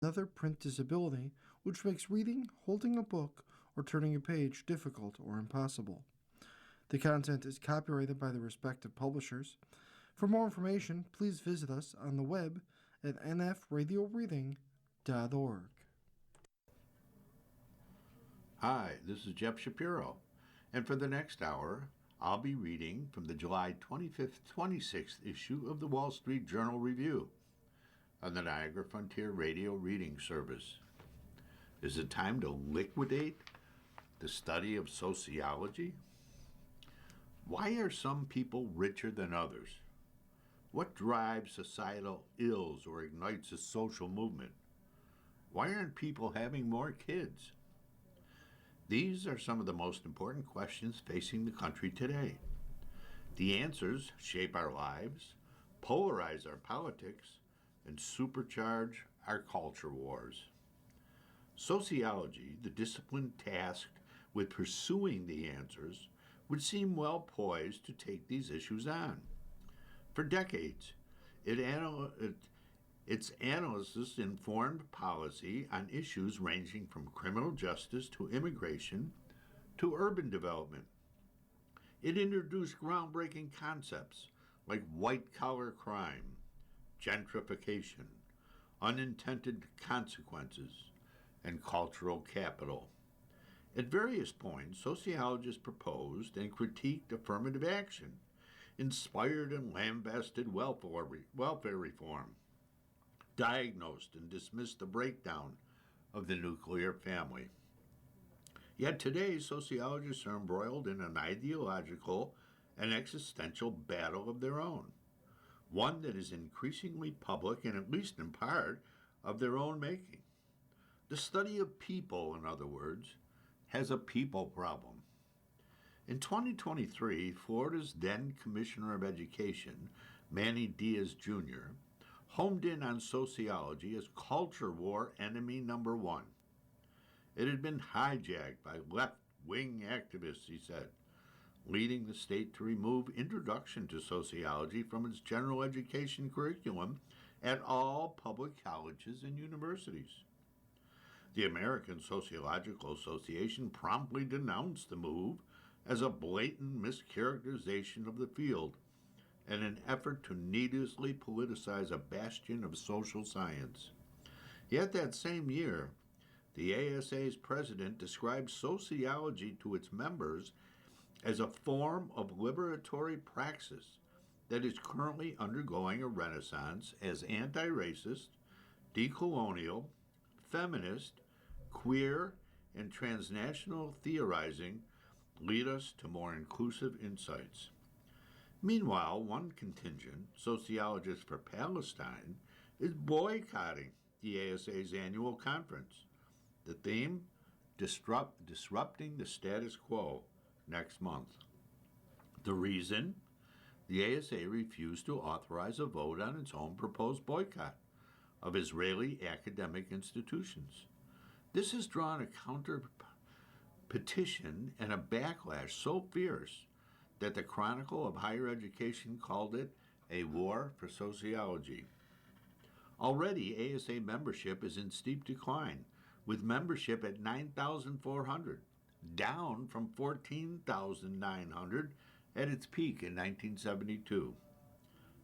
another print disability, which makes reading, holding a book, or turning a page difficult or impossible. The content is copyrighted by the respective publishers. For more information, please visit us on the web at nfradioreading.org. Hi, this is Jeff Shapiro, and for the next hour, I'll be reading from the July 25th, 26th issue of the Wall Street Journal Review on the Niagara Frontier Radio Reading Service. Is it time to liquidate the study of sociology? Why are some people richer than others? What drives societal ills or ignites a social movement? Why aren't people having more kids? These are some of the most important questions facing the country today. The answers shape our lives, polarize our politics, and supercharge our culture wars. Sociology, the discipline tasked with pursuing the answers, would seem well poised to take these issues on. For decades, its analysis informed policy on issues ranging from criminal justice to immigration to urban development. It introduced groundbreaking concepts like white-collar crime, gentrification, unintended consequences, and cultural capital. At various points, sociologists proposed and critiqued affirmative action, inspired and lambasted welfare reform, diagnosed and dismissed the breakdown of the nuclear family. Yet today, sociologists are embroiled in an ideological and existential battle of their own, one that is increasingly public and at least in part of their own making. The study of people, in other words, has a people problem. In 2023, Florida's then Commissioner of Education, Manny Diaz Jr., homed in on sociology as culture war enemy number one. It had been hijacked by left-wing activists, he said, leading the state to remove introduction to sociology from its general education curriculum at all public colleges and universities. The American Sociological Association promptly denounced the move as a blatant mischaracterization of the field and an effort to needlessly politicize a bastion of social science. Yet that same year, the ASA's president described sociology to its members as a form of liberatory praxis that is currently undergoing a renaissance as anti-racist, decolonial, feminist, queer, and transnational theorizing lead us to more inclusive insights. Meanwhile, one contingent, Sociologists for Palestine, is boycotting the ASA's annual conference. The theme, Disrupting the Status Quo, next month. The reason? The ASA refused to authorize a vote on its own proposed boycott of Israeli academic institutions. This has drawn a counter petition and a backlash so fierce that the Chronicle of Higher Education called it a war for sociology. Already, ASA membership is in steep decline, with membership at 9,400, down from 14,900 at its peak in 1972.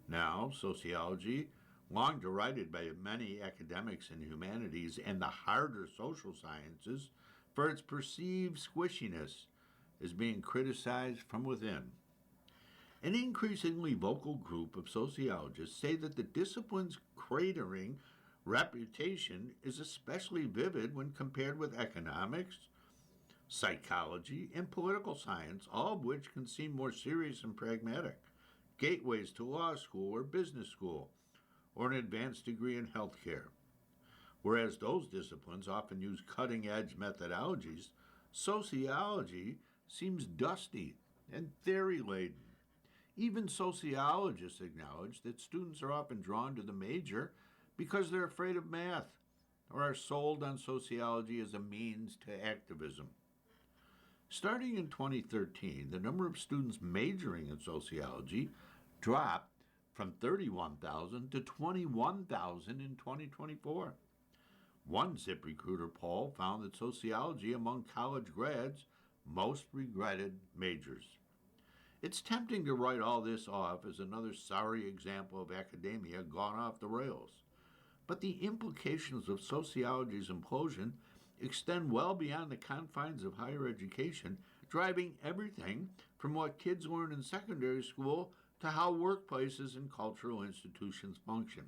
Now, sociology, long derided by many academics in humanities and the harder social sciences for its perceived squishiness, is being criticized from within. An increasingly vocal group of sociologists say that the discipline's cratering reputation is especially vivid when compared with economics, psychology, and political science, all of which can seem more serious and pragmatic, gateways to law school or business school, or an advanced degree in healthcare. Whereas those disciplines often use cutting-edge methodologies, sociology seems dusty and theory-laden. Even sociologists acknowledge that students are often drawn to the major because they're afraid of math or are sold on sociology as a means to activism. Starting in 2013, the number of students majoring in sociology dropped from 31,000 to 21,000 in 2024. One ZipRecruiter poll found that sociology among college grads most regretted majors. It's tempting to write all this off as another sorry example of academia gone off the rails. But the implications of sociology's implosion extend well beyond the confines of higher education, driving everything from what kids learn in secondary school to how workplaces and cultural institutions function,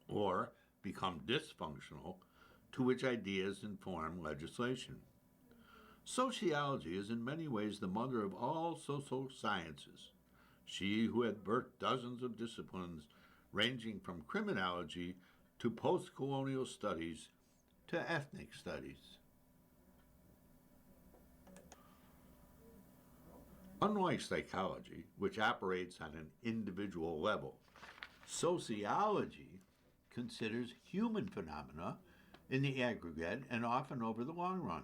or become dysfunctional, to which ideas inform legislation. Sociology is in many ways the mother of all social sciences. She who had birthed dozens of disciplines ranging from criminology to post-colonial studies to ethnic studies. Unlike psychology, which operates on an individual level, sociology considers human phenomena in the aggregate and often over the long run.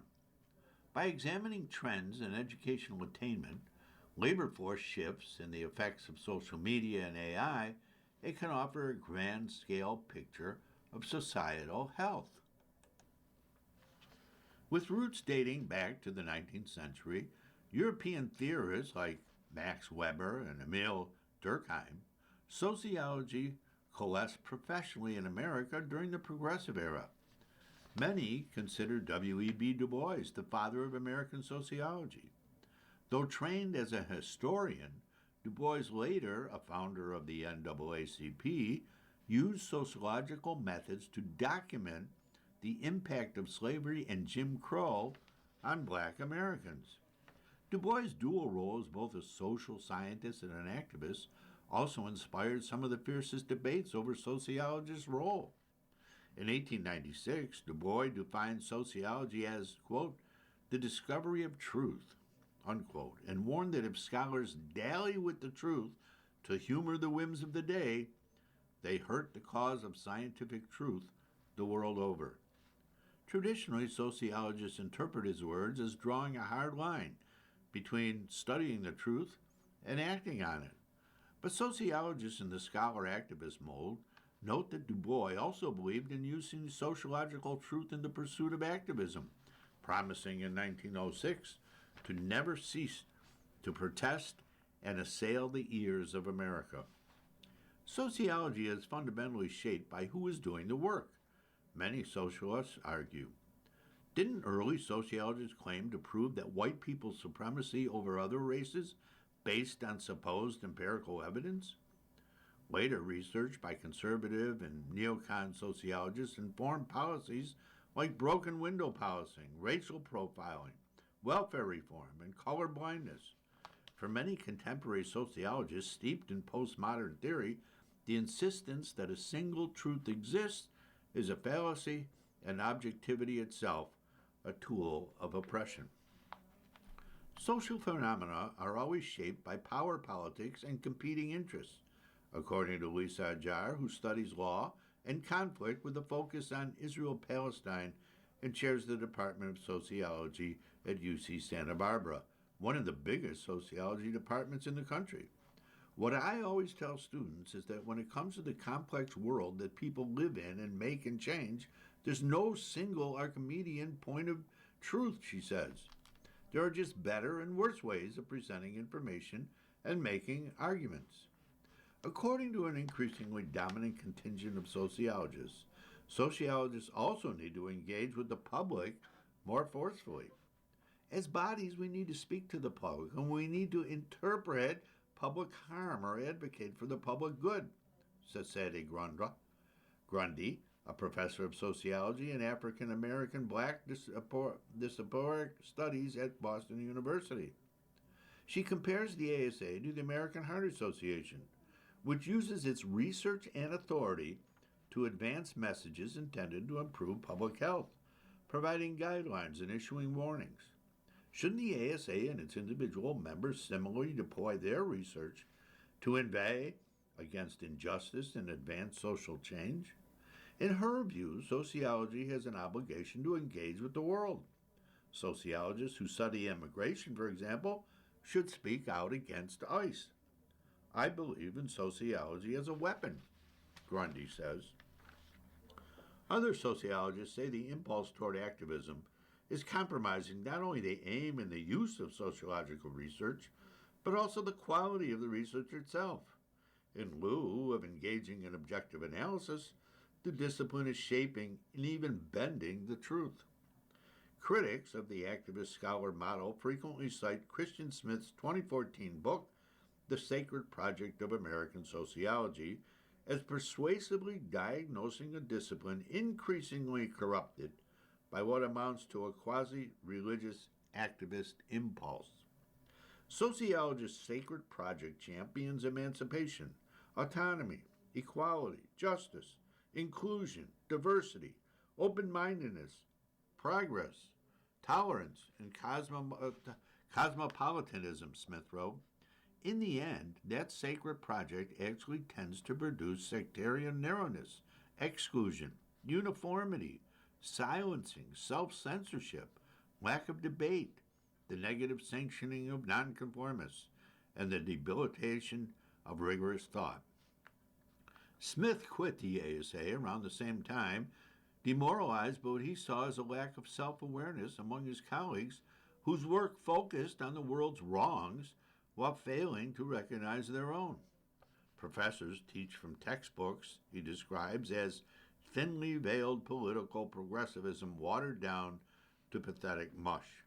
By examining trends in educational attainment, labor force shifts, and the effects of social media and AI, it can offer a grand-scale picture of societal health. With roots dating back to the 19th century, European theorists like Max Weber and Emil Durkheim, sociology coalesced professionally in America during the Progressive Era. Many consider W.E.B. Du Bois the father of American sociology. Though trained as a historian, Du Bois, later a founder of the NAACP, used sociological methods to document the impact of slavery and Jim Crow on black Americans. Du Bois' dual role as both a social scientist and an activist also inspired some of the fiercest debates over sociologists' role. In 1896, Du Bois defined sociology as, quote, the discovery of truth, unquote, and warned that if scholars dally with the truth to humor the whims of the day, they hurt the cause of scientific truth the world over. Traditionally, sociologists interpret his words as drawing a hard line between studying the truth and acting on it. But sociologists in the scholar-activist mold note that Du Bois also believed in using sociological truth in the pursuit of activism, promising in 1906 to never cease to protest and assail the ears of America. Sociology is fundamentally shaped by who is doing the work, many socialists argue. Didn't early sociologists claim to prove that white people's supremacy over other races based on supposed empirical evidence? Later research by conservative and neocon sociologists informed policies like broken window policing, racial profiling, welfare reform, and color blindness. For many contemporary sociologists steeped in postmodern theory, the insistence that a single truth exists is a fallacy and objectivity itself a tool of oppression. Social phenomena are always shaped by power politics and competing interests, according to Lisa Ajar, who studies law and conflict with a focus on Israel-Palestine and chairs the Department of Sociology at UC Santa Barbara, one of the biggest sociology departments in the country. What I always tell students is that when it comes to the complex world that people live in and make and change, there's no single Archimedean point of truth, she says. There are just better and worse ways of presenting information and making arguments. According to an increasingly dominant contingent of sociologists also need to engage with the public more forcefully. As bodies, we need to speak to the public, and we need to interpret public harm or advocate for the public good, says Sadie Grundy, a professor of sociology and African-American Black diasporic studies at Boston University. She compares the ASA to the American Heart Association, which uses its research and authority to advance messages intended to improve public health, providing guidelines and issuing warnings. Shouldn't the ASA and its individual members similarly deploy their research to inveigh against injustice and advance social change? In her view, sociology has an obligation to engage with the world. Sociologists who study immigration, for example, should speak out against ICE. I believe in sociology as a weapon, Grundy says. Other sociologists say the impulse toward activism is compromising not only the aim and the use of sociological research, but also the quality of the research itself. In lieu of engaging in objective analysis, the discipline is shaping and even bending the truth. Critics of the activist scholar model frequently cite Christian Smith's 2014 book, The Sacred Project of American Sociology, as persuasively diagnosing a discipline increasingly corrupted by what amounts to a quasi-religious activist impulse. Sociologists' Sacred Project champions emancipation, autonomy, equality, justice, inclusion, diversity, open-mindedness, progress, tolerance, and cosmopolitanism, Smith wrote. In the end, that sacred project actually tends to produce sectarian narrowness, exclusion, uniformity, silencing, self-censorship, lack of debate, the negative sanctioning of nonconformists, and the debilitation of rigorous thought. Smith quit the ASA around the same time, demoralized by what he saw as a lack of self-awareness among his colleagues whose work focused on the world's wrongs while failing to recognize their own. Professors teach from textbooks he describes as thinly veiled political progressivism watered down to pathetic mush.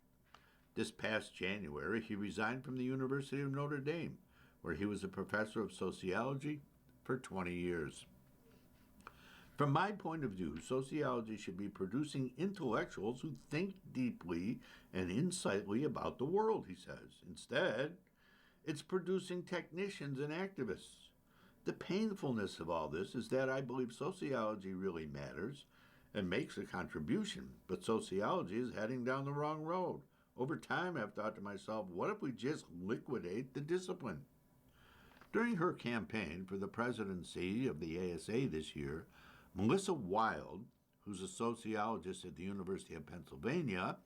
This past January, he resigned from the University of Notre Dame, where he was a professor of sociology for 20 years. From my point of view, sociology should be producing intellectuals who think deeply and insightfully about the world, he says. Instead, it's producing technicians and activists. The painfulness of all this is that I believe sociology really matters and makes a contribution, but sociology is heading down the wrong road. Over time, I've thought to myself, what if we just liquidate the discipline? During her campaign for the presidency of the ASA this year, Melissa Wild, who's a sociologist at the University of Pennsylvania,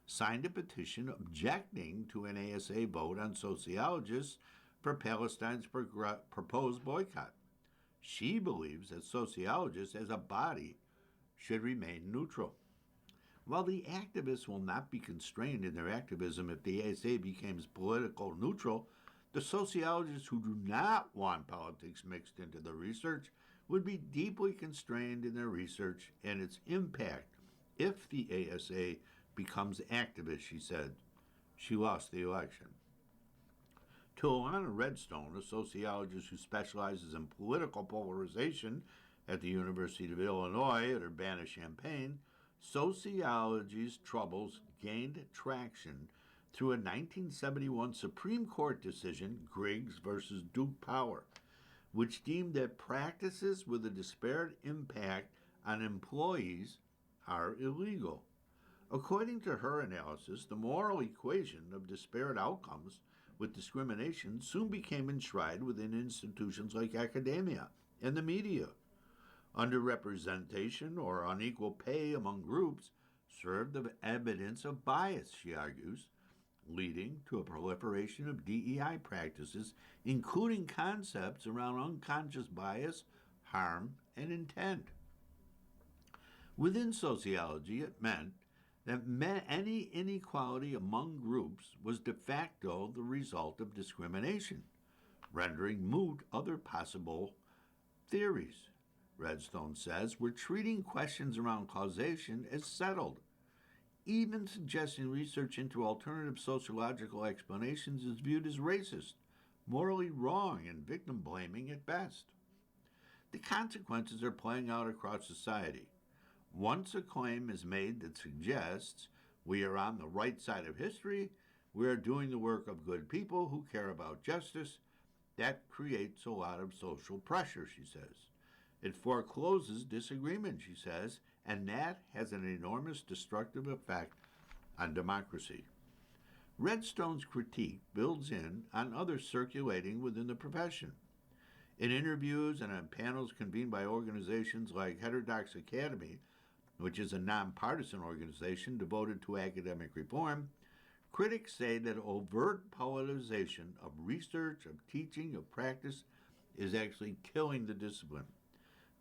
signed a petition objecting to an ASA vote on sociologists for Palestine's proposed boycott. She believes that sociologists as a body should remain neutral. While the activists will not be constrained in their activism if the ASA becomes political neutral, the sociologists who do not want politics mixed into the research would be deeply constrained in their research and its impact if the ASA becomes activist, she said. She lost the election. To Alana Redstone, a sociologist who specializes in political polarization at the University of Illinois at Urbana-Champaign, sociology's troubles gained traction through a 1971 Supreme Court decision, Griggs versus Duke Power, which deemed that practices with a disparate impact on employees are illegal. According to her analysis, the moral equation of disparate outcomes with discrimination soon became enshrined within institutions like academia and the media. Underrepresentation or unequal pay among groups served as evidence of bias, she argues, leading to a proliferation of DEI practices, including concepts around unconscious bias, harm, and intent. Within sociology, it meant that any inequality among groups was de facto the result of discrimination, rendering moot other possible theories. Redstone says, we're treating questions around causation as settled. Even suggesting research into alternative sociological explanations is viewed as racist, morally wrong, and victim-blaming at best. The consequences are playing out across society. Once a claim is made that suggests we are on the right side of history, we are doing the work of good people who care about justice, that creates a lot of social pressure, she says. It forecloses disagreement, she says, and that has an enormous destructive effect on democracy. Redstone's critique builds in on others circulating within the profession. In interviews and on panels convened by organizations like Heterodox Academy, which is a nonpartisan organization devoted to academic reform, critics say that overt politicization of research, of teaching, of practice is actually killing the discipline.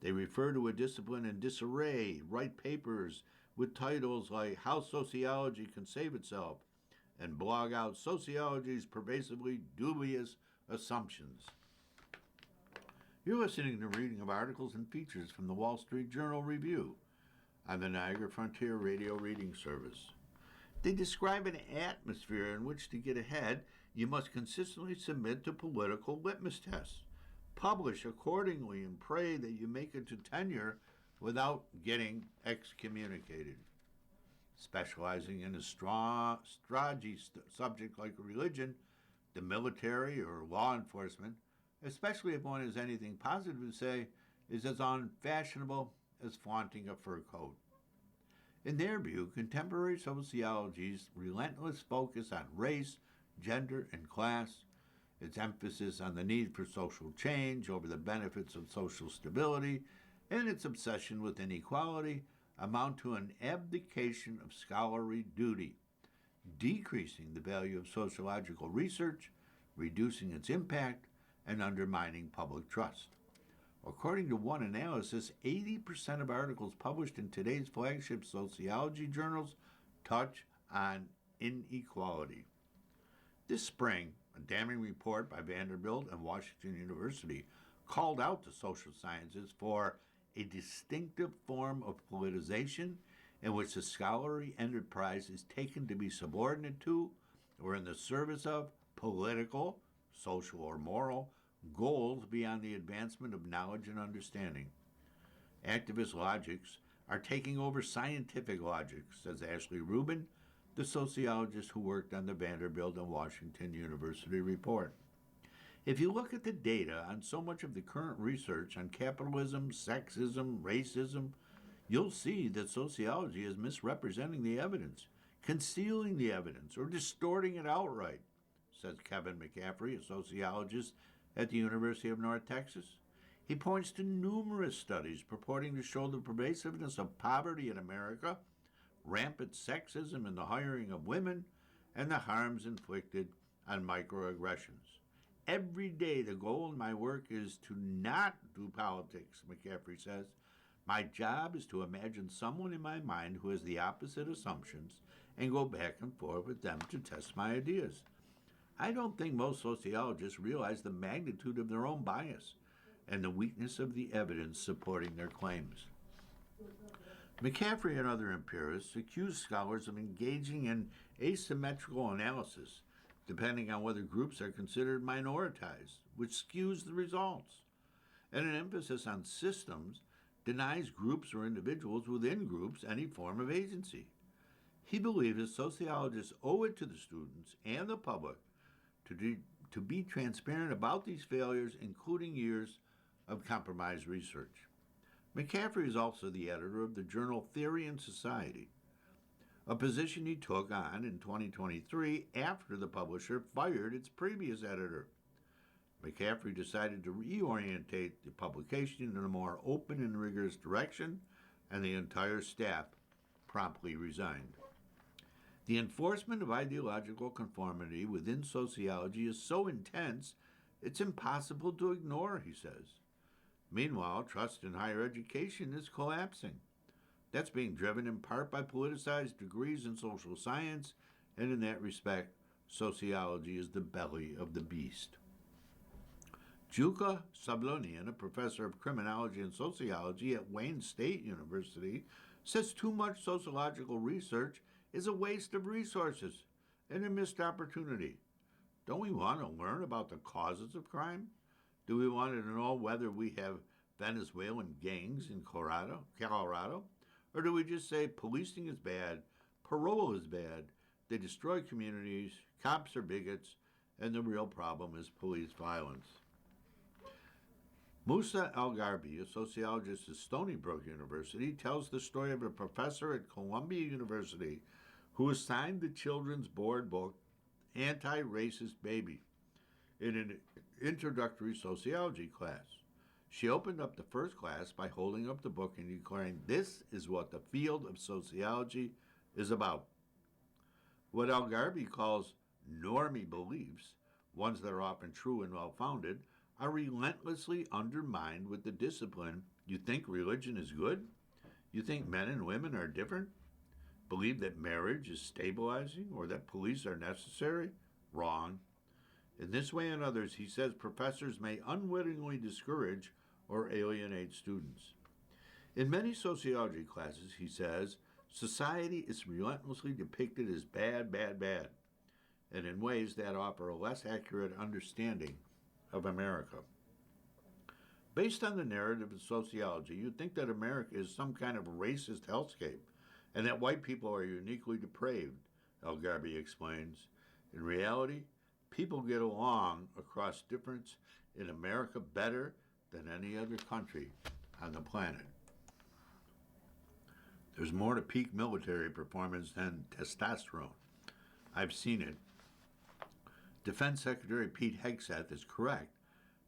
They refer to a discipline in disarray, write papers with titles like How Sociology Can Save Itself, and blog out sociology's pervasively dubious assumptions. You're listening to reading of articles and features from the Wall Street Journal Review on the Niagara Frontier Radio Reading Service. They describe an atmosphere in which to get ahead, you must consistently submit to political litmus tests, publish accordingly, and pray that you make it to tenure without getting excommunicated. Specializing in a stodgy subject like religion, the military, or law enforcement, especially if one has anything positive to say, is as unfashionable as flaunting a fur coat. In their view, contemporary sociology's relentless focus on race, gender, and class, its emphasis on the need for social change over the benefits of social stability, and its obsession with inequality amount to an abdication of scholarly duty, decreasing the value of sociological research, reducing its impact, and undermining public trust. According to one analysis, 80% of articles published in today's flagship sociology journals touch on inequality. This spring, a damning report by Vanderbilt and Washington University called out the social sciences for a distinctive form of politicization in which the scholarly enterprise is taken to be subordinate to or in the service of political, social, or moral goals beyond the advancement of knowledge and understanding. Activist logics are taking over scientific logic, says Ashley Rubin, the sociologist who worked on the Vanderbilt and Washington University report. If you look at the data on so much of the current research on capitalism, sexism, racism, you'll see that sociology is misrepresenting the evidence, concealing the evidence, or distorting it outright, says Kevin McCaffrey, a sociologist at the University of North Texas. He points to numerous studies purporting to show the pervasiveness of poverty in America, rampant sexism in the hiring of women, and the harms inflicted on microaggressions. Every day the goal in my work is to not do politics, McCaffrey says. My job is to imagine someone in my mind who has the opposite assumptions and go back and forth with them to test my ideas. I don't think most sociologists realize the magnitude of their own bias and the weakness of the evidence supporting their claims. McCaffrey and other empirists accuse scholars of engaging in asymmetrical analysis, depending on whether groups are considered minoritized, which skews the results, and an emphasis on systems denies groups or individuals within groups any form of agency. He believes that sociologists owe it to the students and the public to be transparent about these failures, including years of compromised research. McCaffrey is also the editor of the journal Theory and Society, a position he took on in 2023 after the publisher fired its previous editor. McCaffrey decided to reorientate the publication in a more open and rigorous direction, and the entire staff promptly resigned. The enforcement of ideological conformity within sociology is so intense, it's impossible to ignore, he says. Meanwhile, trust in higher education is collapsing. That's being driven in part by politicized degrees in social science, and in that respect, sociology is the belly of the beast. Juka Sablonian, a professor of criminology and sociology at Wayne State University, says too much sociological research is a waste of resources and a missed opportunity. Don't we want to learn about the causes of crime? Do we want to know whether we have Venezuelan gangs in Colorado? Or do we just say policing is bad, parole is bad, they destroy communities, cops are bigots, and the real problem is police violence? Musa El-Garbi, a sociologist at Stony Brook University, tells the story of a professor at Columbia University who assigned the children's board book Anti-Racist Baby in an introductory sociology class. She opened up the first class by holding up the book and declaring, "This is what the field of sociology is about." What El-Garbi calls normie beliefs, ones that are often true and well-founded, are relentlessly undermined with the discipline You think religion is good? You think men and women are different? Believe that marriage is stabilizing or that police are necessary? Wrong. In this way and others, he says professors may unwittingly discourage or alienate students. In many sociology classes, he says, society is relentlessly depicted as bad, bad, bad, and in ways that offer a less accurate understanding of America. Based on the narrative of sociology, you'd think that America is some kind of racist hellscape and that white people are uniquely depraved, Elgarby explains. In reality, people get along across difference in America better than any other country on the planet. There's more to peak military performance than testosterone. I've seen it. Defense Secretary Pete Hegseth is correct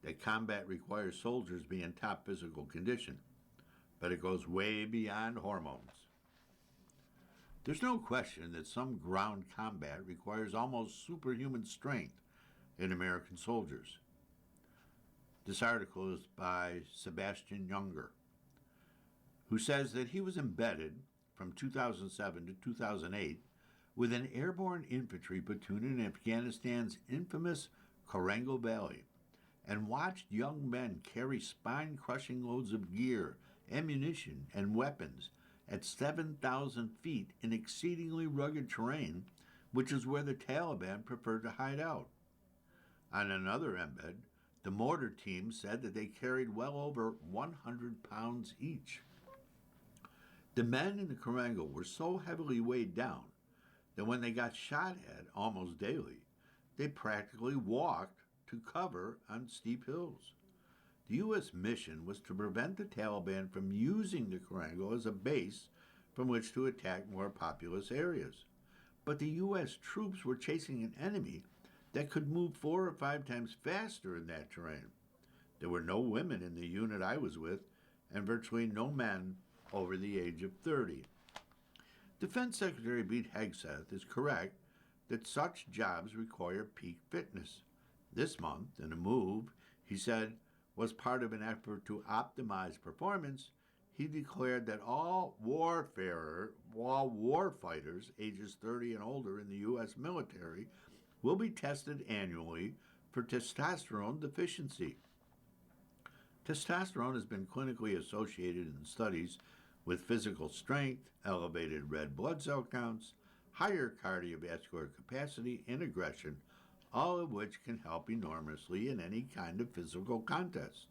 that combat requires soldiers be in top physical condition, but it goes way beyond hormones. There's no question that some ground combat requires almost superhuman strength in American soldiers. This article is by Sebastian Younger, who says that he was embedded from 2007 to 2008 with an airborne infantry platoon in Afghanistan's infamous Korangal Valley and watched young men carry spine-crushing loads of gear, ammunition, and weapons at 7,000 feet in exceedingly rugged terrain, which is where the Taliban preferred to hide out. On another embed, the mortar team said that they carried well over 100 pounds each. The men in the Korangal were so heavily weighed down that when they got shot at almost daily, they practically walked to cover on steep hills. The U.S. mission was to prevent the Taliban from using the Korangal as a base from which to attack more populous areas. But the U.S. troops were chasing an enemy that could move 4 or 5 times faster in that terrain. There were no women in the unit I was with, and virtually no men over the age of 30. Defense Secretary Pete Hegseth is correct that such jobs require peak fitness. This month, in a move he said was part of an effort to optimize performance, he declared that all warfighters ages 30 and older in the U.S. military will be tested annually for testosterone deficiency. Testosterone has been clinically associated in studies with physical strength, elevated red blood cell counts, higher cardiovascular capacity, and aggression, all of which can help enormously in any kind of physical contest.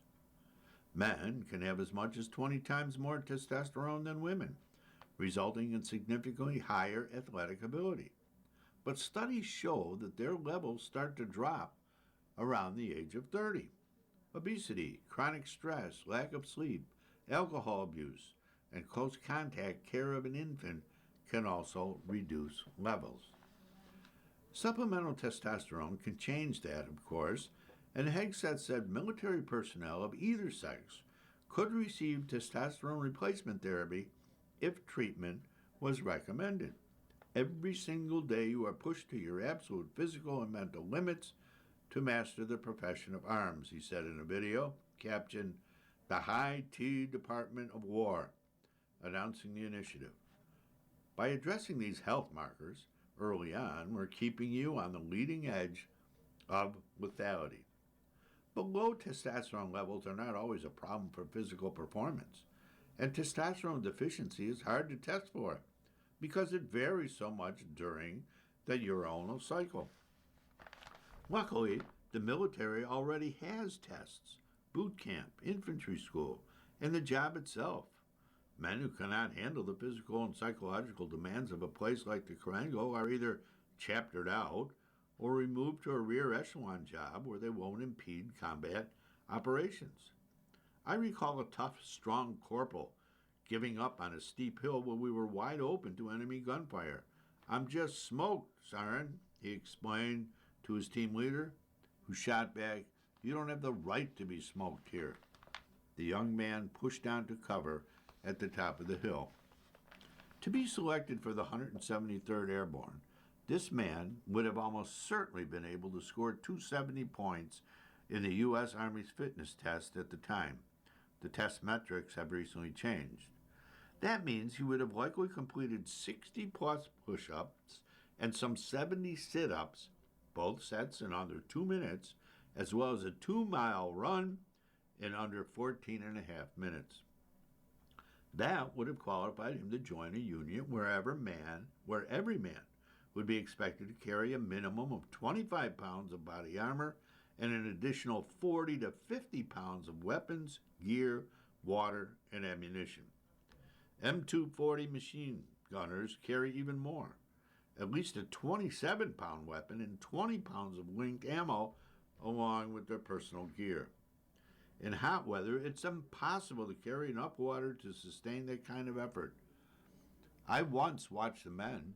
Men can have as much as 20 times more testosterone than women, resulting in significantly higher athletic ability. But studies show that their levels start to drop around the age of 30. Obesity, chronic stress, lack of sleep, alcohol abuse, and close contact care of an infant can also reduce levels. Supplemental testosterone can change that, of course, and Hegseth said military personnel of either sex could receive testosterone replacement therapy if treatment was recommended. Every single day you are pushed to your absolute physical and mental limits to master the profession of arms, he said in a video captioned, "The High T Department of War," announcing the initiative. By addressing these health markers early on, we're keeping you on the leading edge of lethality. But low testosterone levels are not always a problem for physical performance, and testosterone deficiency is hard to test for because it varies so much during the neuronal cycle. Luckily, the military already has tests, boot camp, infantry school, and the job itself. Men who cannot handle the physical and psychological demands of a place like the Korangal are either chaptered out or removed to a rear echelon job where they won't impede combat operations. I recall a tough, strong corporal giving up on a steep hill where we were wide open to enemy gunfire. "I'm just smoked, Sarin," he explained to his team leader, who shot back, "You don't have the right to be smoked here." The young man pushed down to cover at the top of the hill. To be selected for the 173rd Airborne, this man would have almost certainly been able to score 270 points in the U.S. Army's fitness test at the time. The test metrics have recently changed. That means he would have likely completed 60 plus push ups and some 70 sit ups, both sets in under 2 minutes, as well as a 2-mile run in under 14 and a half minutes. That would have qualified him to join a union where every man would be expected to carry a minimum of 25 pounds of body armor and an additional 40 to 50 pounds of weapons, gear, water, and ammunition. M240 machine gunners carry even more, at least a 27-pound weapon and 20 pounds of linked ammo along with their personal gear. In hot weather, it's impossible to carry enough water to sustain that kind of effort. I once watched the men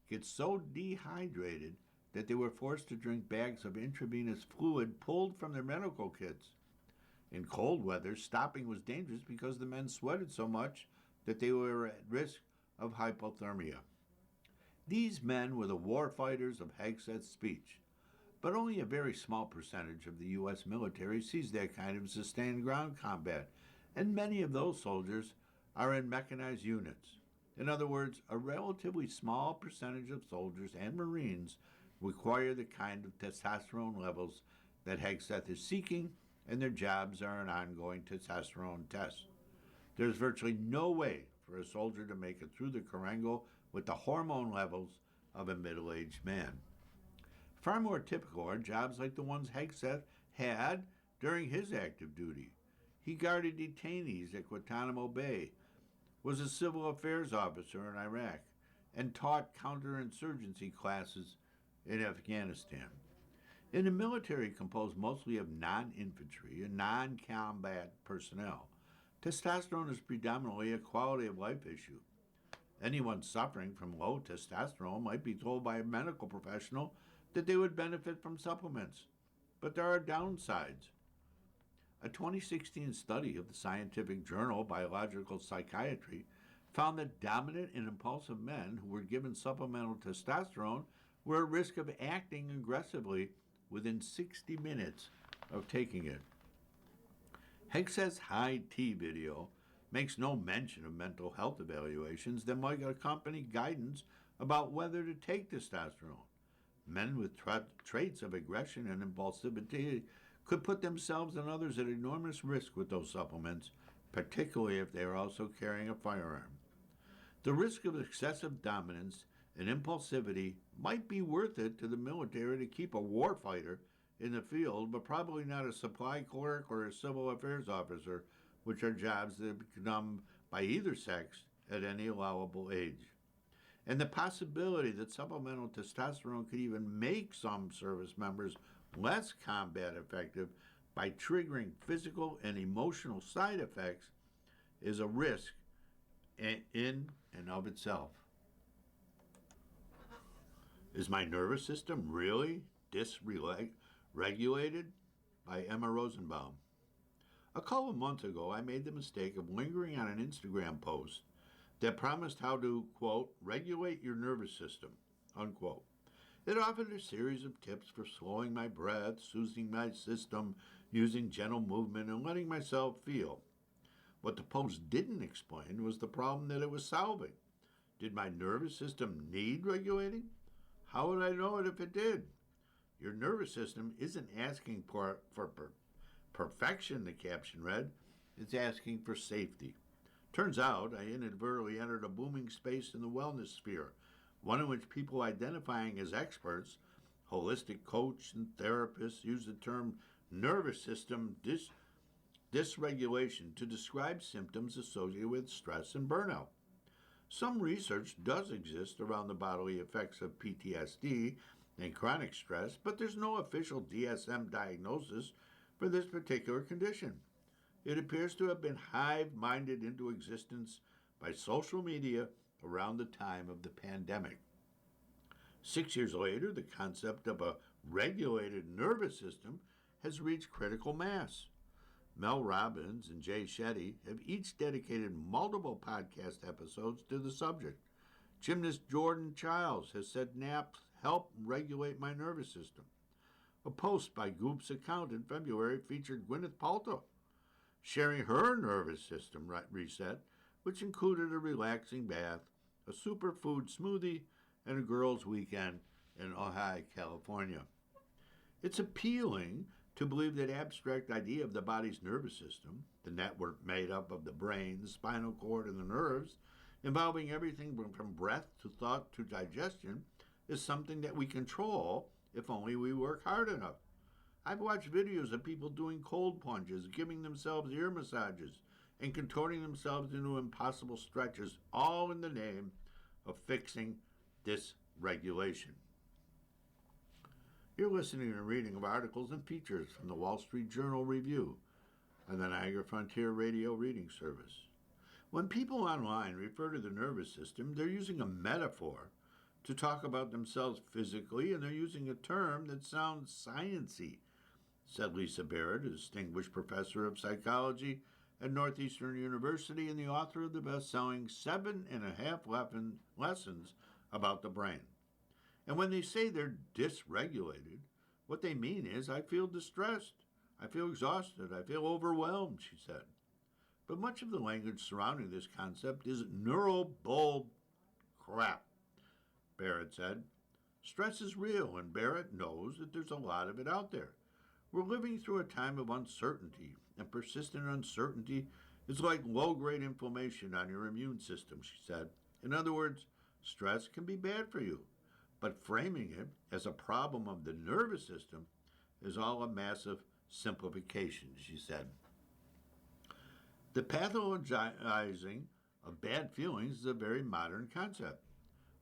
get so dehydrated that they were forced to drink bags of intravenous fluid pulled from their medical kits. In cold weather, stopping was dangerous because the men sweated so much that they were at risk of hypothermia. These men were the war fighters of Hegseth's speech, but only a very small percentage of the U.S. military sees that kind of sustained ground combat, and many of those soldiers are in mechanized units. In other words, a relatively small percentage of soldiers and Marines require the kind of testosterone levels that Hegseth is seeking, and their jobs are an ongoing testosterone test. There's virtually no way for a soldier to make it through the Korengal with the hormone levels of a middle-aged man. Far more typical are jobs like the ones Hegseth had during his active duty. He guarded detainees at Guantanamo Bay, was a civil affairs officer in Iraq, and taught counterinsurgency classes in Afghanistan. In a military composed mostly of non-infantry and non-combat personnel, testosterone is predominantly a quality of life issue. Anyone suffering from low testosterone might be told by a medical professional that they would benefit from supplements, but there are downsides. A 2016 study of the scientific journal Biological Psychiatry found that dominant and impulsive men who were given supplemental testosterone were at risk of acting aggressively within 60 minutes of taking it. Hegseth's high T video makes no mention of mental health evaluations that might accompany guidance about whether to take testosterone. Men with traits of aggression and impulsivity could put themselves and others at enormous risk with those supplements, particularly if they are also carrying a firearm. The risk of excessive dominance and impulsivity might be worth it to the military to keep a warfighter in the field, but probably not a supply clerk or a civil affairs officer, which are jobs that are done by either sex at any allowable age. And the possibility that supplemental testosterone could even make some service members less combat effective by triggering physical and emotional side effects is a risk in and of itself. Is my nervous system really dysregulated? By Emma Rosenbaum. A couple of months ago, I made the mistake of lingering on an Instagram post that promised how to, quote, regulate your nervous system, unquote. It offered a series of tips for slowing my breath, soothing my system, using gentle movement, and letting myself feel. What the post didn't explain was the problem that it was solving. Did my nervous system need regulating? How would I know it if it did? Your nervous system isn't asking for perfection, the caption read. It's asking for safety. Turns out I inadvertently entered a booming space in the wellness sphere, one in which people identifying as experts, holistic coach and therapists, use the term nervous system dysregulation to describe symptoms associated with stress and burnout. Some research does exist around the bodily effects of PTSD and chronic stress, but there's no official DSM diagnosis for this particular condition. It appears to have been hive-minded into existence by social media around the time of the pandemic. 6 years later, the concept of a regulated nervous system has reached critical mass. Mel Robbins and Jay Shetty have each dedicated multiple podcast episodes to the subject. Gymnast Jordan Childs has said naps help regulate my nervous system. A post by Goop's account in February featured Gwyneth Paltrow. sharing her nervous system reset, which included a relaxing bath, a superfood smoothie, and a girls' weekend in Ojai, California. It's appealing to believe that abstract idea of the body's nervous system, the network made up of the brain, the spinal cord, and the nerves, involving everything from breath to thought to digestion, is something that we control if only we work hard enough. I've watched videos of people doing cold plunges, giving themselves ear massages, and contorting themselves into impossible stretches, all in the name of fixing dysregulation. You're listening and reading of articles and features from the Wall Street Journal Review and the Niagara Frontier Radio Reading Service. When people online refer to the nervous system, they're using a metaphor to talk about themselves physically, and they're using a term that sounds science-y, said Lisa Barrett, a distinguished professor of psychology at Northeastern University and the author of the best-selling 7.5 Lessons About the Brain. And when they say they're dysregulated, what they mean is, I feel distressed, I feel exhausted, I feel overwhelmed, she said. But much of the language surrounding this concept is neural bull crap, Barrett said. Stress is real, and Barrett knows that there's a lot of it out there. We're living through a time of uncertainty, and persistent uncertainty is like low-grade inflammation on your immune system, she said. In other words, stress can be bad for you, but framing it as a problem of the nervous system is all a massive simplification, she said. The pathologizing of bad feelings is a very modern concept.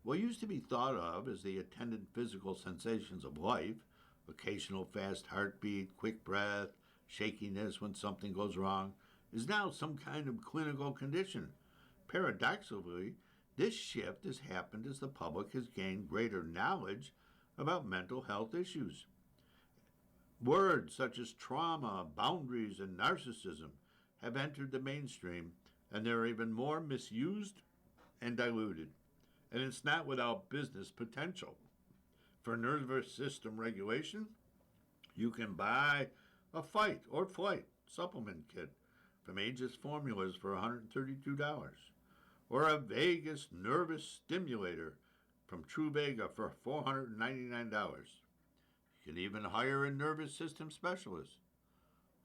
What used to be thought of as the attendant physical sensations of life, occasional fast heartbeat, quick breath, shakiness when something goes wrong, is now some kind of clinical condition. Paradoxically, this shift has happened as the public has gained greater knowledge about mental health issues. Words such as trauma, boundaries, and narcissism have entered the mainstream, and they're even more misused and diluted. And it's not without business potential. For nervous system regulation, you can buy a fight or flight supplement kit from Aegis Formulas for $132, or a vagus nervous stimulator from Truvega for $499. You can even hire a nervous system specialist.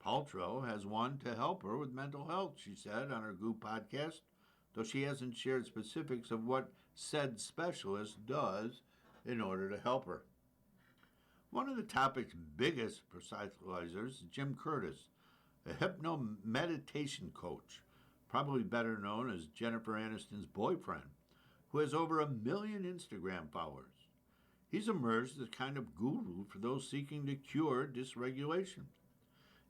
Paltrow has one to help her with mental health, she said on her Goop podcast, though she hasn't shared specifics of what said specialist does in order to help her. One of the topic's biggest psychoanalyzers is Jim Curtis, a hypno-meditation coach, probably better known as Jennifer Aniston's boyfriend, who has over 1 million Instagram followers. He's emerged as a kind of guru for those seeking to cure dysregulation.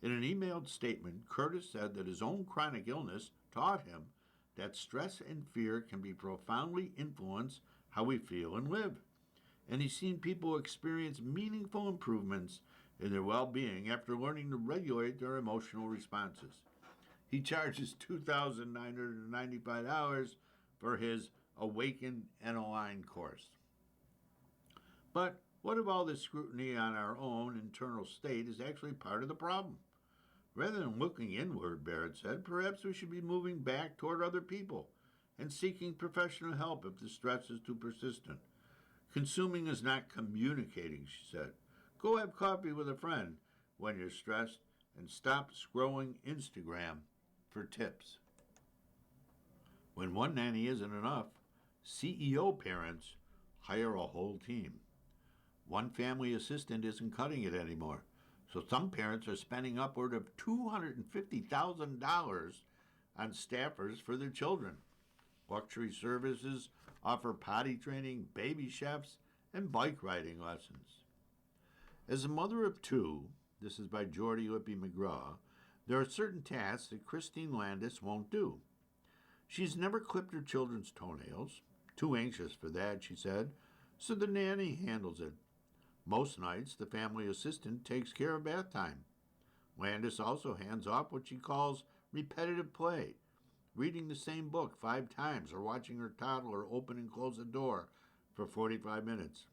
In an emailed statement, Curtis said that his own chronic illness taught him that stress and fear can be profoundly influence how we feel and live. And he's seen people experience meaningful improvements in their well-being after learning to regulate their emotional responses. He charges $2,995 for his Awaken and Align course. But what if all this scrutiny on our own internal state is actually part of the problem? Rather than looking inward, Barrett said, perhaps we should be moving back toward other people and seeking professional help if the stress is too persistent. Consuming is not communicating, she said. Go have coffee with a friend when you're stressed and stop scrolling Instagram for tips. When one nanny isn't enough, CEO parents hire a whole team. One family assistant isn't cutting it anymore, so some parents are spending upward of $250,000 on staffers for their children. Luxury services offer potty training, baby chefs, and bike riding lessons. As a mother of two, this is by Jordy Lippy McGraw, there are certain tasks that Christine Landis won't do. She's never clipped her children's toenails, too anxious for that, she said, so the nanny handles it. Most nights, the family assistant takes care of bath time. Landis also hands off what she calls repetitive play, reading the same book 5 times or watching her toddler open and close a door for 45 minutes.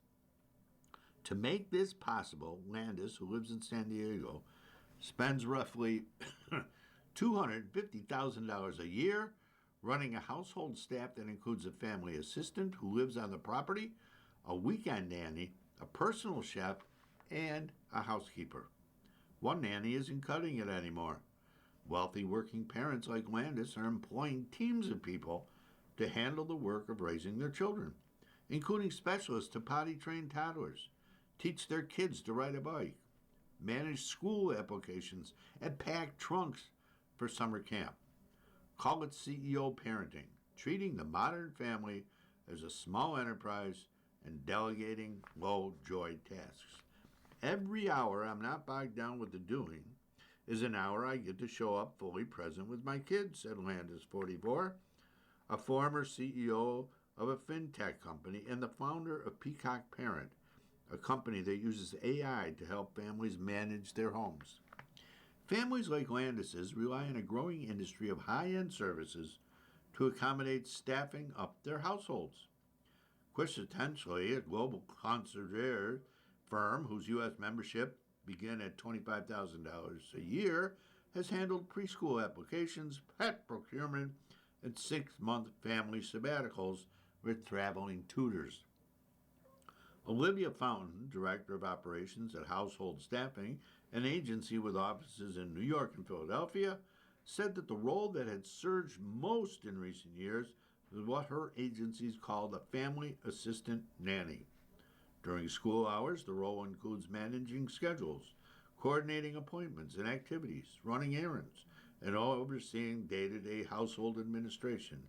To make this possible, Landis, who lives in San Diego, spends roughly $250,000 a year, running a household staff that includes a family assistant who lives on the property, a weekend nanny, a personal chef, and a housekeeper. One nanny isn't cutting it anymore. Wealthy working parents like Landis are employing teams of people to handle the work of raising their children, including specialists to potty-train toddlers, teach their kids to ride a bike, manage school applications, and pack trunks for summer camp. Call it CEO parenting, treating the modern family as a small enterprise and delegating low-joy tasks. Every hour I'm not bogged down with the doing is an hour I get to show up fully present with my kids, said Landis, 44, a former CEO of a fintech company and the founder of Peacock Parent, a company that uses AI to help families manage their homes. Families like Landis's rely on a growing industry of high-end services to accommodate staffing up their households. Quintessentially, a global concierge firm whose U.S. membership began at $25,000 a year has handled preschool applications, pet procurement, and 6-month family sabbaticals with traveling tutors. Olivia Fountain, Director of Operations at Household Staffing, an agency with offices in New York and Philadelphia, said that the role that had surged most in recent years was what her agencies call the family assistant nanny. During school hours, the role includes managing schedules, coordinating appointments and activities, running errands, and overseeing day-to-day household administration,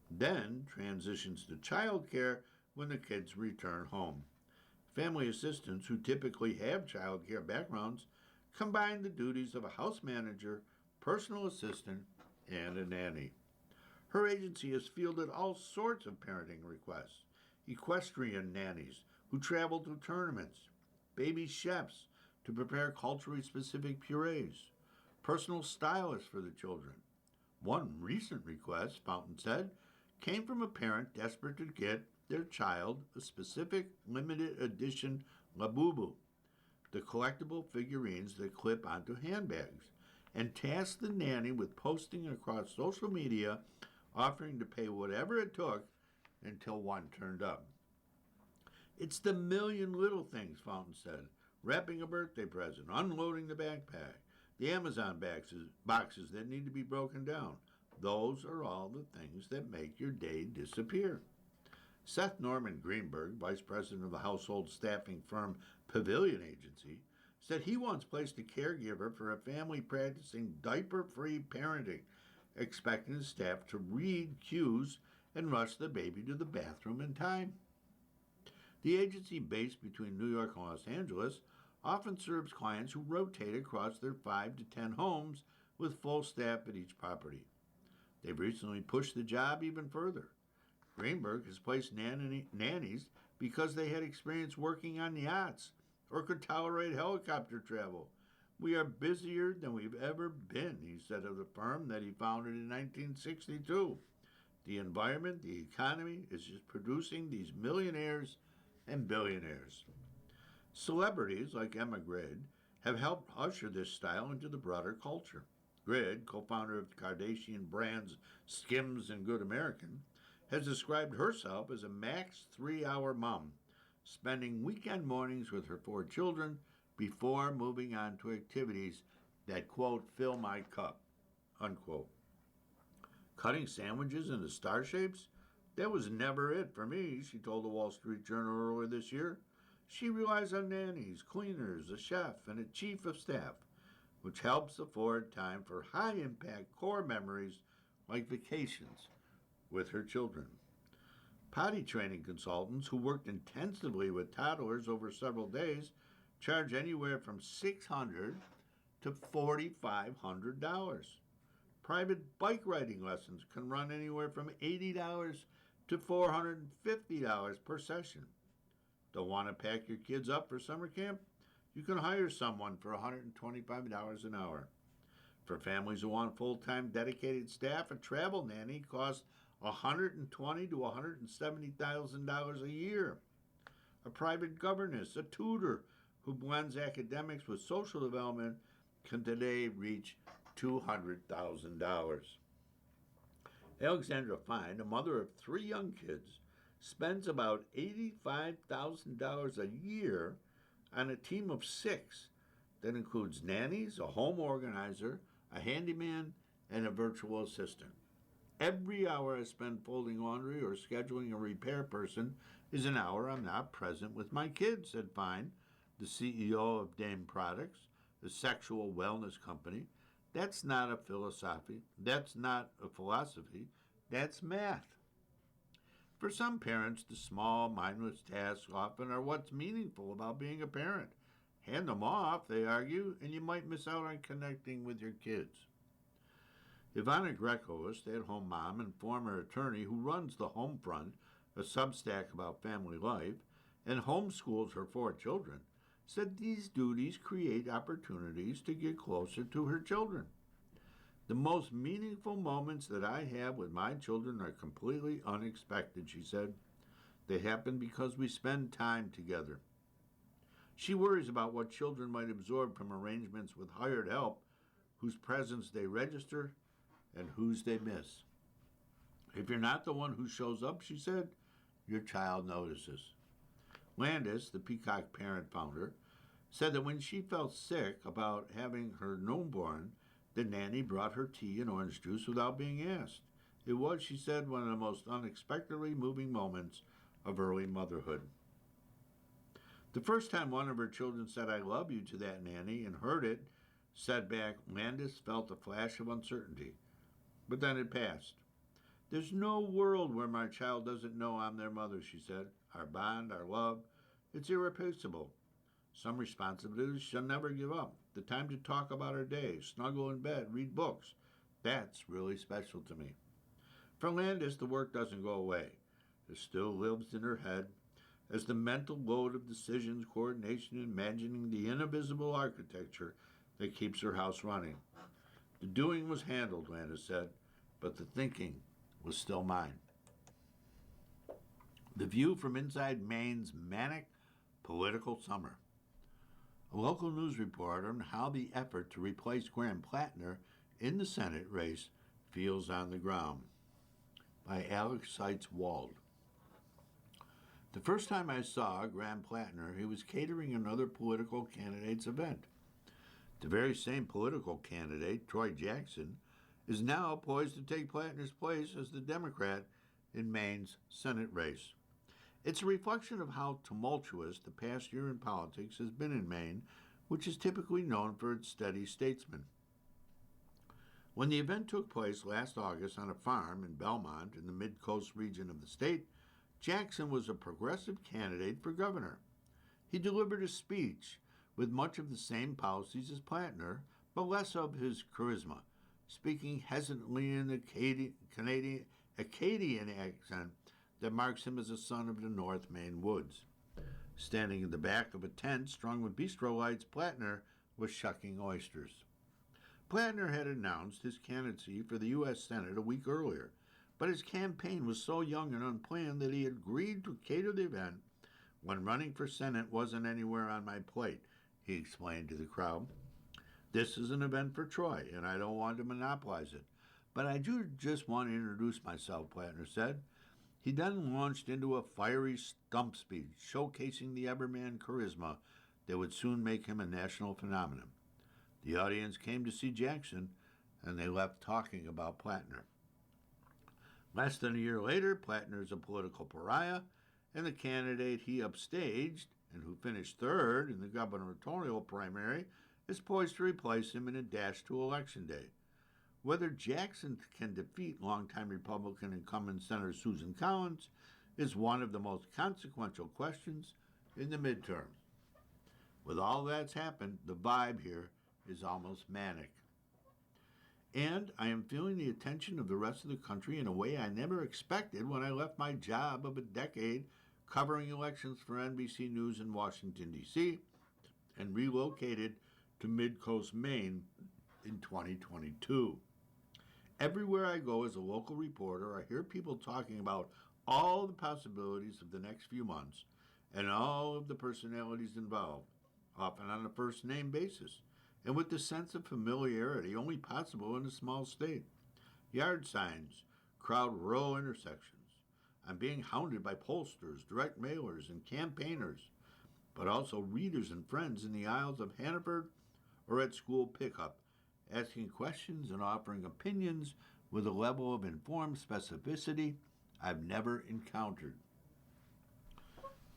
then transitions to child care when the kids return home. Family assistants who typically have child care backgrounds combine the duties of a house manager, personal assistant, and a nanny. Her agency has fielded all sorts of parenting requests: equestrian nannies who travel to tournaments, baby chefs to prepare culturally specific purees, personal stylists for the children. One recent request, Fountain said, came from a parent desperate to get their child a specific limited edition Labubu, the collectible figurines that clip onto handbags, and tasked the nanny with posting across social media, offering to pay whatever it took until one turned up. It's the million little things, Fountain said. Wrapping a birthday present, unloading the backpack, the Amazon boxes that need to be broken down. Those are all the things that make your day disappear. Seth Norman Greenberg, vice president of the household staffing firm Pavilion Agency, said he once placed a caregiver for a family practicing diaper-free parenting, expecting the staff to read cues and rush the baby to the bathroom in time. The agency, based between New York and Los Angeles, often serves clients who rotate across their 5 to 10 homes with full staff at each property. They've recently pushed the job even further. Greenberg has placed nannies because they had experience working on yachts or could tolerate helicopter travel. We are busier than we've ever been, he said of the firm that he founded in 1962. The environment, the economy, is just producing these millionaires and billionaires. Celebrities like Emma Grede have helped usher this style into the broader culture. Grede, co-founder of Kardashian brands Skims and Good American, has described herself as a max 3-hour mom, spending weekend mornings with her 4 children before moving on to activities that, quote, fill my cup, unquote. Cutting sandwiches into star shapes? That was never it for me, she told the Wall Street Journal earlier this year. She relies on nannies, cleaners, a chef, and a chief of staff, which helps afford time for high-impact core memories like vacations with her children. Potty training consultants who worked intensively with toddlers over several days charge anywhere from $600 to $4,500. Private bike riding lessons can run anywhere from $80 to $450 per session. Don't want to pack your kids up for summer camp? You can hire someone for $125 an hour. For families who want full-time dedicated staff, a travel nanny costs $120,000 to $170,000 a year. A private governess, a tutor who blends academics with social development, can today reach $200,000. Alexandra Fine, a mother of 3 young kids, spends about $85,000 a year on a team of 6 that includes nannies, a home organizer, a handyman, and a virtual assistant. Every hour I spend folding laundry or scheduling a repair person is an hour I'm not present with my kids, said Fine, the CEO of Dame Products, a sexual wellness company. That's not a philosophy. That's math. For some parents, the small, mindless tasks often are what's meaningful about being a parent. Hand them off, they argue, and you might miss out on connecting with your kids. Ivana Greco, a stay-at-home mom and former attorney who runs the Homefront, a Substack about family life, and homeschools her 4 children, said these duties create opportunities to get closer to her children. The most meaningful moments that I have with my children are completely unexpected, she said. They happen because we spend time together. She worries about what children might absorb from arrangements with hired help, whose presence they register and whose they miss. If you're not the one who shows up, she said, your child notices. Landis, the Peacock Parent founder, said that when she felt sick about having her newborn, the nanny brought her tea and orange juice without being asked. It was, she said, one of the most unexpectedly moving moments of early motherhood. The first time one of her children said, I love you to that nanny, and heard it said back, Landis felt a flash of uncertainty. But then it passed. There's no world where my child doesn't know I'm their mother, she said. Our bond, our love, it's irreplaceable. Some responsibilities she'll never give up. The time to talk about her day, snuggle in bed, read books. That's really special to me. For Landis, the work doesn't go away. It still lives in her head as the mental load of decisions, coordination, and imagining the invisible architecture that keeps her house running. The doing was handled, Landis said, but the thinking was still mine. The view from inside Maine's manic political summer. A local news report on how the effort to replace Graham Plattner in the Senate race feels on the ground, by Alex Seitz Wald. The first time I saw Graham Plattner, he was catering another political candidate's event. The very same political candidate, Troy Jackson, is now poised to take Plattner's place as the Democrat in Maine's Senate race. It's a reflection of how tumultuous the past year in politics has been in Maine, which is typically known for its steady statesmen. When the event took place last August on a farm in Belmont in the mid-coast region of the state, Jackson was a progressive candidate for governor. He delivered a speech with much of the same policies as Plattner, but less of his charisma, speaking hesitantly in the Acadian accent that marks him as a son of the North Maine woods. Standing in the back of a tent strung with bistro lights, Plattner was shucking oysters. Plattner had announced his candidacy for the U.S. Senate a week earlier, but his campaign was so young and unplanned that he agreed to cater the event when running for Senate wasn't anywhere on my plate, he explained to the crowd. This is an event for Troy, and I don't want to monopolize it. But I do just want to introduce myself, Plattner said. He then launched into a fiery stump speech, showcasing the everyman charisma that would soon make him a national phenomenon. The audience came to see Jackson, and they left talking about Plattner. Less than a year later, Plattner is a political pariah, and the candidate he upstaged, and who finished third in the gubernatorial primary, is poised to replace him in a dash to Election Day. Whether Jackson can defeat longtime Republican incumbent Senator Susan Collins is one of the most consequential questions in the midterm. With all that's happened, the vibe here is almost manic. And I am feeling the attention of the rest of the country in a way I never expected when I left my job of a decade covering elections for NBC News in Washington, D.C., and relocated to Mid-Coast Maine in 2022. Everywhere I go as a local reporter, I hear people talking about all the possibilities of the next few months and all of the personalities involved, often on a first-name basis. and with the sense of familiarity only possible in a small state. Yard signs crowd rural intersections. I'm being hounded by pollsters, direct mailers, and campaigners, but also readers and friends in the aisles of Hannaford or at school pickup, asking questions and offering opinions with a level of informed specificity I've never encountered.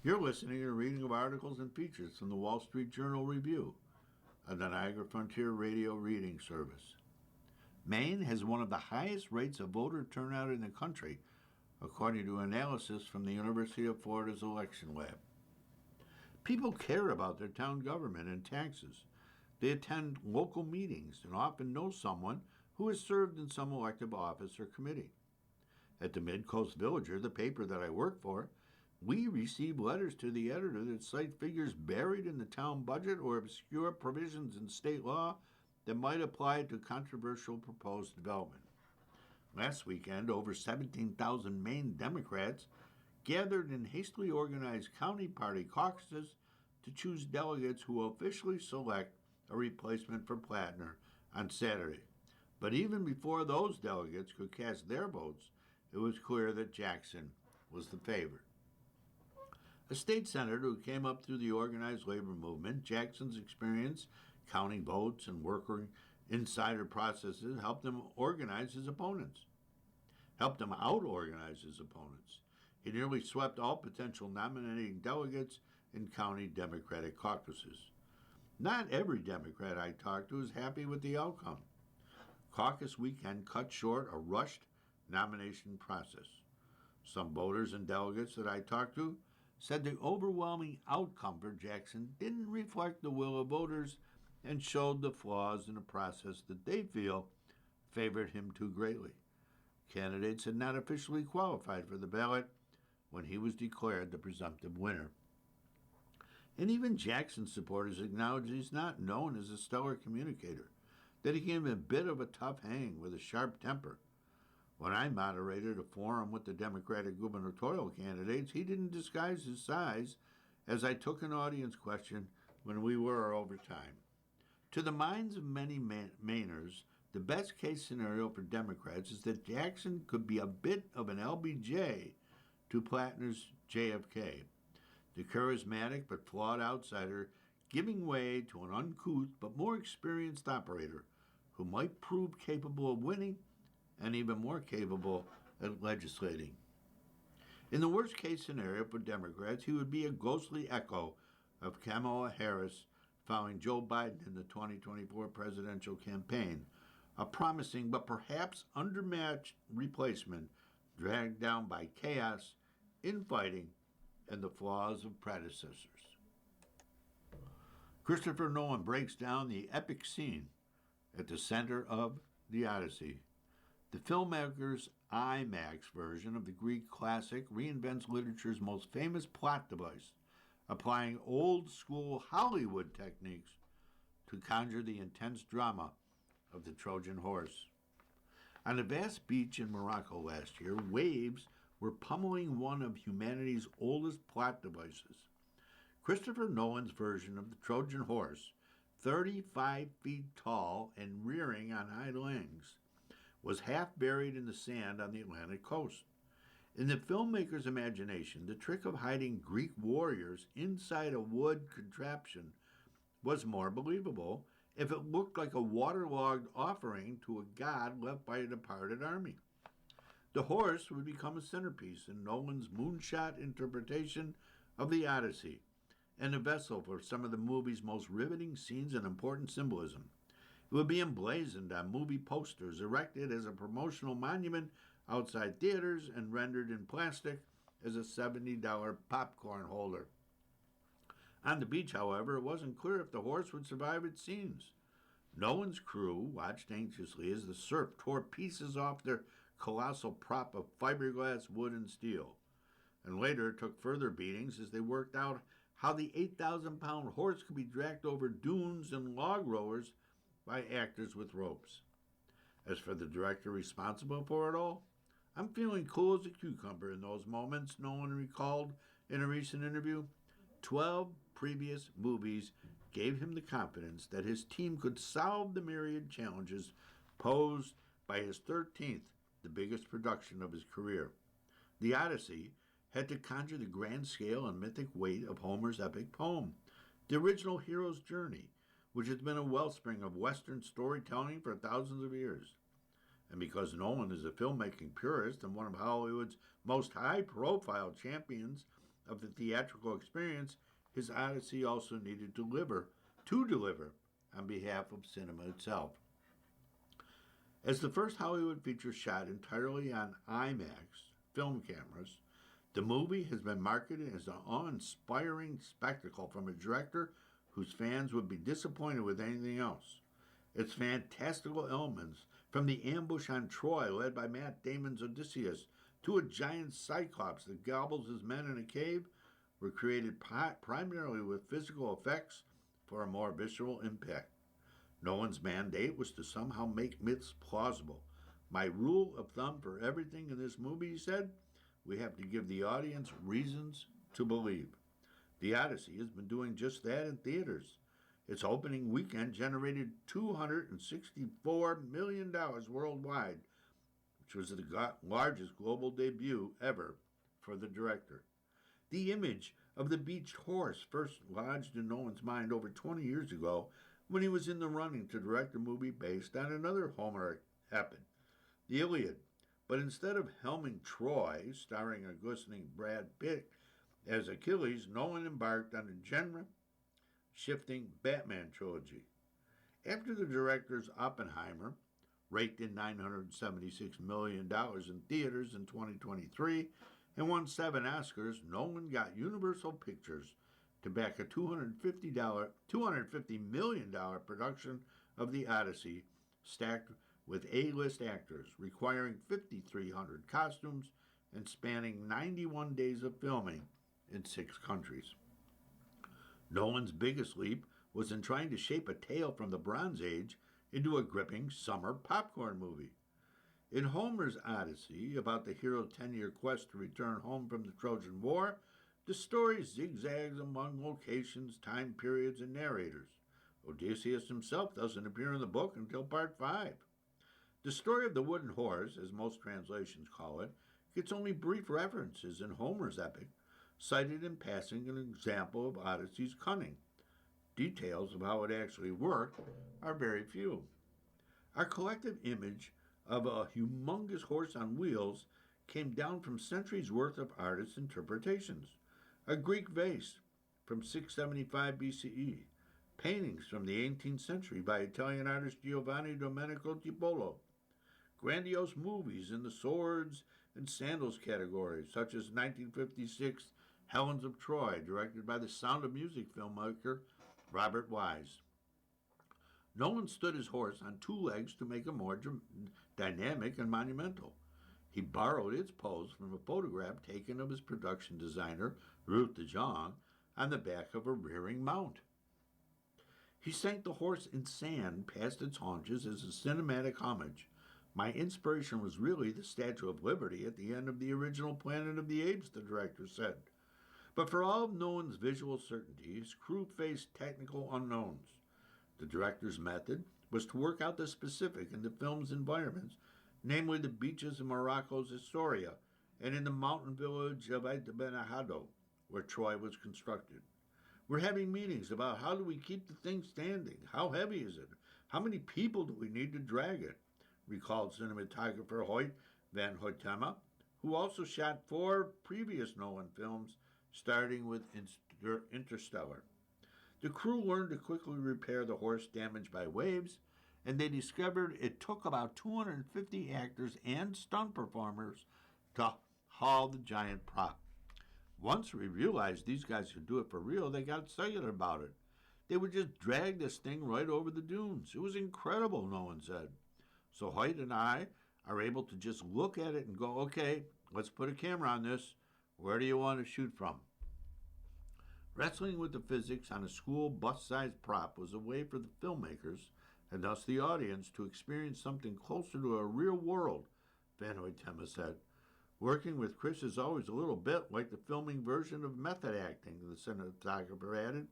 You're listening to a reading of articles and features from the Wall Street Journal Review, a Niagara Frontier Radio reading service. Maine has one of the highest rates of voter turnout in the country, according to analysis from the University of Florida's election lab. People care about their town government and taxes. They attend local meetings and often know someone who has served in some elective office or committee. At the Mid-Coast Villager, the paper that I work for, we receive letters to the editor that cite figures buried in the town budget or obscure provisions in state law that might apply to controversial proposed development. Last weekend, over 17,000 Maine Democrats gathered in hastily organized county party caucuses to choose delegates who will officially select a replacement for Plattner on Saturday. But even before those delegates could cast their votes, it was clear that Jackson was the favorite. A state senator who came up through the organized labor movement, Jackson's experience counting votes and working insider processes helped him out-organize his opponents. He nearly swept all potential nominating delegates in county Democratic caucuses. Not every Democrat I talked to is happy with the outcome. Caucus weekend cut short a rushed nomination process. Some voters and delegates that I talked to said the overwhelming outcome for Jackson didn't reflect the will of voters and showed the flaws in a process that they feel favored him too greatly. Candidates had not officially qualified for the ballot when he was declared the presumptive winner. And even Jackson's supporters acknowledge he's not known as a stellar communicator, that he can be a bit of a tough hang with a sharp temper. When I moderated a forum with the Democratic gubernatorial candidates, he didn't disguise his size as I took an audience question when we were over time. To the minds of many Mainers, the best case scenario for Democrats is that Jackson could be a bit of an LBJ to Plattner's JFK, the charismatic but flawed outsider giving way to an uncouth but more experienced operator who might prove capable of winning and even more capable at legislating. In the worst case scenario for Democrats, he would be a ghostly echo of Kamala Harris following Joe Biden in the 2024 presidential campaign, a promising but perhaps undermatched replacement dragged down by chaos, infighting, and the flaws of predecessors. Christopher Nolan breaks down the epic scene at the center of the Odyssey. The filmmaker's IMAX version of the Greek classic reinvents literature's most famous plot device, applying old-school Hollywood techniques to conjure the intense drama of the Trojan horse. On a vast beach in Morocco last year, waves were pummeling one of humanity's oldest plot devices. Christopher Nolan's version of the Trojan horse, 35 feet tall and rearing on hind legs, was half buried in the sand on the Atlantic coast. In the filmmaker's imagination, the trick of hiding Greek warriors inside a wood contraption was more believable if it looked like a waterlogged offering to a god left by a departed army. The horse would become a centerpiece in Nolan's moonshot interpretation of the Odyssey, and a vessel for some of the movie's most riveting scenes and important symbolism. It would be emblazoned on movie posters, erected as a promotional monument outside theaters, and rendered in plastic as a $70 popcorn holder. On the beach, however, it wasn't clear if the horse would survive its scenes. Nolan's crew watched anxiously as the surf tore pieces off their colossal prop of fiberglass, wood, and steel, and later took further beatings as they worked out how the 8,000-pound horse could be dragged over dunes and log rollers by actors with ropes. As for the director responsible for it all, I'm feeling cool as a cucumber in those moments, Nolan recalled in a recent interview. 12 previous movies gave him the confidence that his team could solve the myriad challenges posed by his 13th, the biggest production of his career. The Odyssey had to conjure the grand scale and mythic weight of Homer's epic poem, the original hero's journey, which has been a wellspring of Western storytelling for thousands of years. And because Nolan is a filmmaking purist and one of Hollywood's most high-profile champions of the theatrical experience, his Odyssey also needed to deliver on behalf of cinema itself. As the first Hollywood feature shot entirely on IMAX film cameras, the movie has been marketed as an awe-inspiring spectacle from a director whose fans would be disappointed with anything else. Its fantastical elements, from the ambush on Troy led by Matt Damon's Odysseus to a giant cyclops that gobbles his men in a cave, were created primarily with physical effects for a more visceral impact. Nolan's mandate was to somehow make myths plausible. My rule of thumb for everything in this movie, he said, we have to give the audience reasons to believe. The Odyssey has been doing just that in theaters. Its opening weekend generated $264 million worldwide, which was the largest global debut ever for the director. The image of the beached horse first lodged in Nolan's mind over 20 years ago when he was in the running to direct a movie based on another Homeric epic, the Iliad. But instead of helming Troy, starring a glistening Brad Pitt as Achilles, Nolan embarked on a genre-shifting Batman trilogy. After the director's Oppenheimer raked in $976 million in theaters in 2023 and won 7 Oscars, Nolan got Universal Pictures to back a $250 million production of The Odyssey, stacked with A-list actors, requiring 5,300 costumes and spanning 91 days of filming in 6 countries. Nolan's biggest leap was in trying to shape a tale from the Bronze Age into a gripping summer popcorn movie. In Homer's Odyssey, about the hero's 10-year quest to return home from the Trojan War, the story zigzags among locations, time periods, and narrators. Odysseus himself doesn't appear in the book until part 5. The story of the wooden horse, as most translations call it, gets only brief references in Homer's epic, cited in passing an example of Odyssey's cunning. Details of how it actually worked are very few. Our collective image of a humongous horse on wheels came down from centuries' worth of artists' interpretations. A Greek vase from 675 BCE, paintings from the 18th century by Italian artist Giovanni Domenico Tiepolo, grandiose movies in the swords and sandals categories, such as 1956 Helens of Troy, directed by the Sound of Music filmmaker Robert Wise. Nolan stood his horse on 2 legs to make it more dynamic and monumental. He borrowed its pose from a photograph taken of his production designer, Ruth de Jong, on the back of a rearing mount. He sank the horse in sand past its haunches as a cinematic homage. My inspiration was really the Statue of Liberty at the end of the original Planet of the Apes, the director said. But for all of Nolan's visual certainty, his crew faced technical unknowns. The director's method was to work out the specific in the film's environments, namely the beaches of Morocco's Historia and in the mountain village of Benahado, where Troy was constructed. We're having meetings about how do we keep the thing standing? How heavy is it? How many people do we need to drag it? Recalled cinematographer Hoyt van Hoytema, who also shot 4 previous Nolan films, starting with Interstellar. The crew learned to quickly repair the horse damaged by waves, and they discovered it took about 250 actors and stunt performers to haul the giant prop. Once we realized these guys could do it for real, they got excited about it. They would just drag this thing right over the dunes. It was incredible, Nolan said. So Hoyt and I are able to just look at it and go, okay, let's put a camera on this. Where do you want to shoot from? Wrestling with the physics on a school bus-sized prop was a way for the filmmakers, and thus the audience, to experience something closer to a real world, Van Hoytema said. Working with Chris is always a little bit like the filming version of method acting, the cinematographer added.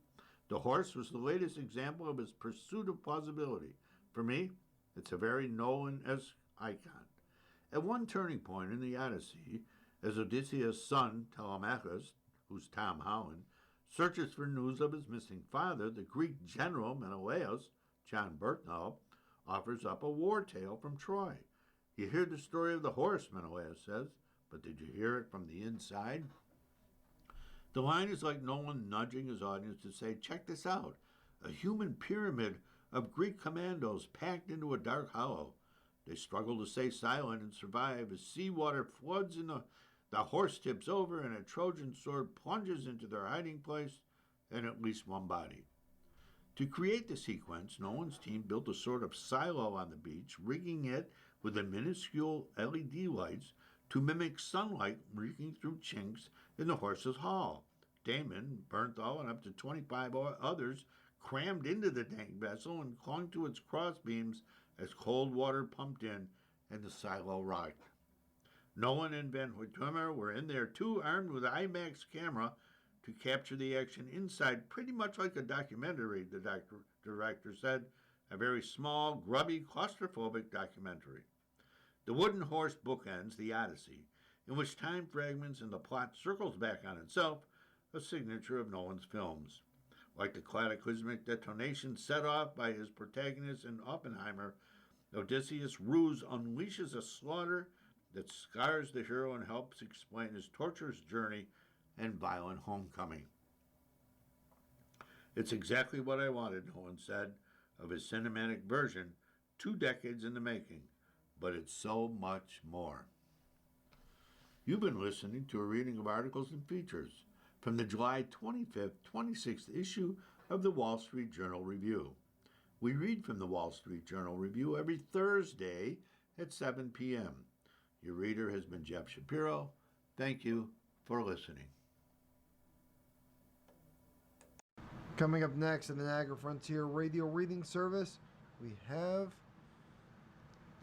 The horse was the latest example of his pursuit of plausibility. For me, it's a very Nolan-esque icon. At one turning point in the Odyssey, as Odysseus' son, Telemachus, who's Tom Holland, searches for news of his missing father, the Greek general Menelaus, John Berthnall, offers up a war tale from Troy. You hear the story of the horse, Menelaus says, but did you hear it from the inside? The line is like Nolan nudging his audience to say, check this out, a human pyramid of Greek commandos packed into a dark hollow. They struggle to stay silent and survive as seawater floods in the horse tips over and a Trojan sword plunges into their hiding place and at least one body. To create the sequence, Nolan's team built a sort of silo on the beach, rigging it with the minuscule LED lights to mimic sunlight leaking through chinks in the horse's hull. Damon, Bernthal, and up to 25 others crammed into the tank vessel and clung to its crossbeams as cold water pumped in and the silo rocked. Nolan and Van Hoytema were in there too, armed with an IMAX camera to capture the action inside, pretty much like a documentary, the director said, a very small, grubby, claustrophobic documentary. The wooden horse bookends the Odyssey, in which time fragments and the plot circles back on itself, a signature of Nolan's films. Like the cataclysmic detonation set off by his protagonist in Oppenheimer, Odysseus' ruse unleashes a slaughter that scars the hero and helps explain his torturous journey and violent homecoming. It's exactly what I wanted, Nolan said, of his cinematic version, 2 decades in the making, but it's so much more. You've been listening to a reading of articles and features from the July 25th, 26th issue of the Wall Street Journal Review. We read from the Wall Street Journal Review every Thursday at 7 p.m. Your reader has been Jeff Shapiro. Thank you for listening. Coming up next in the Niagara Frontier Radio Reading Service, we have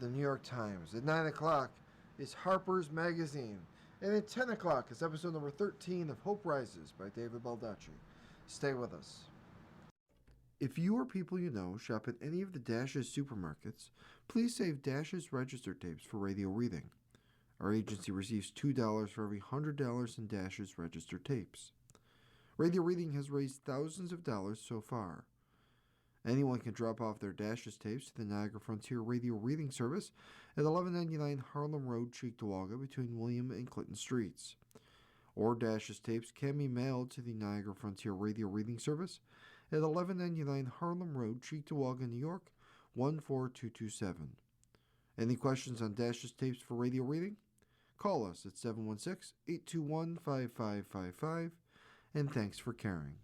the New York Times. At 9 o'clock is Harper's Magazine. And at 10 o'clock is episode number 13 of Hope Rises by David Baldacci. Stay with us. If you or people you know shop at any of the Dash's supermarkets, please save Dash's register tapes for radio reading. Our agency receives $2 for every $100 in Dash's register tapes. Radio reading has raised thousands of dollars so far. Anyone can drop off their Dash's tapes to the Niagara Frontier Radio Reading Service at 1199 Harlem Road, Cheektowaga, between William and Clinton Streets. Or Dash's tapes can be mailed to the Niagara Frontier Radio Reading Service at 1199 Harlem Road, Cheektowaga, New York, 14227. Any questions on Dash's tapes for radio reading? Call us at 716-821-5555, and thanks for caring.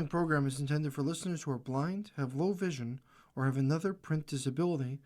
following program is intended for listeners who are blind, have low vision, or have another print disability